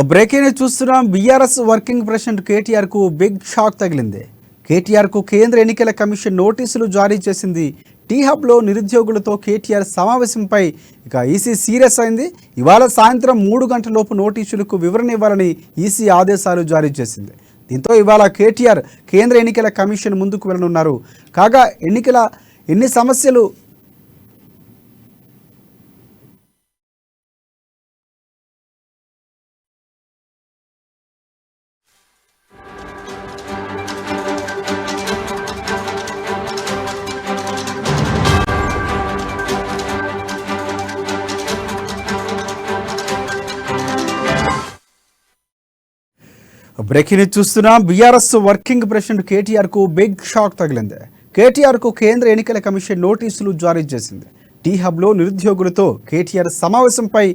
Breaking news చూస్తున్నాం. BRS working president KTR కు big shock తగిలింది. కేటీఆర్ కు కేంద్ర ఎన్నికల కమిషన్ నోటీసులు జారీ చేసింది. టీ హబ్ లో నిరుద్యోగులతో కేటీఆర్ సమావేశంపై ఈసీ సీరియస్ అయింది. ఇవాళ సాయంత్రం 3 గంటలలోపు నోటీసులకు వివరణ ఇవ్వాలని ఈసీ ఆదేశాలు జారీ చేసింది. దీంతో ఇవాళ కేటీఆర్ కేంద్ర ఎన్నికల కమిషన్ ముందుకు వెళ్లనున్నారు. కాగా ఎన్ని సమస్యలు బ్రేకింగ్ న్యూస్ చూస్తున్నాం. బీఆర్ఎస్ వర్కింగ్ ప్రెసిడెంట్ కేటీఆర్ కు బిగ్ షాక్ తగిలింది. కేటీఆర్ కు కేంద్ర ఎన్నికల కమిషన్ నోటీసులు జారీ చేసింది. టీ హబ్ లో నిరుద్యోగులతో కేటీఆర్ సమావేశంపై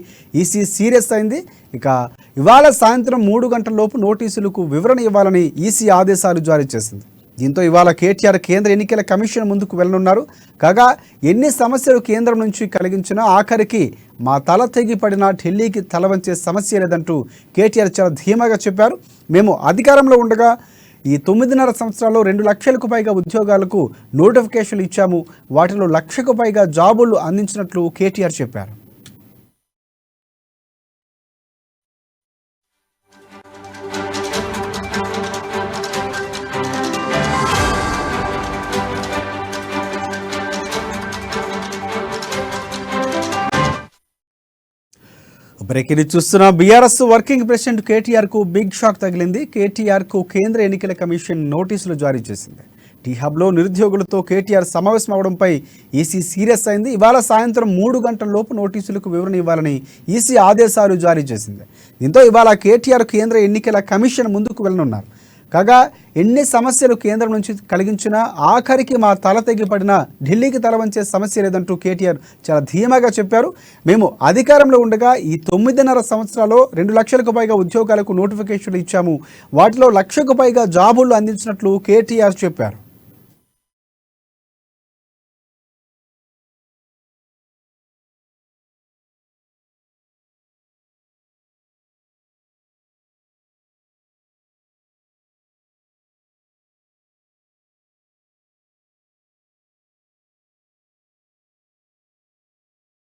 ఈసీ సీరియస్ అయింది. ఇవాళ సాయంత్రం 3 గంటలలోపు నోటీసులకు వివరణ ఇవ్వాలని ఈసీ ఆదేశాలు జారీ చేసింది. దీంతో ఇవాళ కేటీఆర్ కేంద్ర ఎన్నికల కమిషన్ ముందుకు వెళ్లనున్నారు. కాగా ఎన్ని సమస్యలు కేంద్రం నుంచి కలిగించినా ఆఖరికి మా తల తెగిపడినా ఢిల్లీకి తల వంచే సమస్య లేదంటూ కేటీఆర్ చాలా ధీమాగా చెప్పారు. మేము అధికారంలో ఉండగా ఈ 9.5 సంవత్సరాల్లో 2 లక్షలకు పైగా ఉద్యోగాలకు నోటిఫికేషన్లు ఇచ్చాము. వాటిలో 1 లక్షకు పైగా జాబులు అందించినట్లు కేటీఆర్ చెప్పారు. బ్రేకింగ్ న్యూస్ చూస్తున్న బీఆర్ఎస్ వర్కింగ్ ప్రెసిడెంట్ కేటీఆర్ కు బిగ్ షాక్ తగిలింది. కేటీఆర్ కు కేంద్ర ఎన్నికల కమిషన్ నోటీసులు జారీ చేసింది. టీ హబ్ లో నిరుద్యోగులతో కేటీఆర్ సమావేశం అవడంపై ఈసీ సీరియస్ అయింది. ఇవాళ సాయంత్రం 3 గంటలలోపు నోటీసులకు వివరణ ఇవ్వాలని ఈసీ ఆదేశాలు జారీ చేసింది. దీంతో ఇవాళ కేటీఆర్ కేంద్ర ఎన్నికల కమిషన్ ముందుకు వెళ్లనున్నారు. కాగా ఎన్ని సమస్యలు కేంద్రం నుంచి కలిగించినా ఆఖరికి మా తల తెగిపడినా ఢిల్లీకి తల వంచే సమస్య లేదంటూ కేటీఆర్ చాలా ధీమాగా చెప్పారు. మేము అధికారంలో ఉండగా ఈ 9.5 సంవత్సరాల్లో 2 లక్షలకు పైగా ఉద్యోగాలకు నోటిఫికేషన్లు ఇచ్చాము. వాటిలో 1 లక్షకు పైగా జాబులు అందించినట్లు కేటీఆర్ చెప్పారు.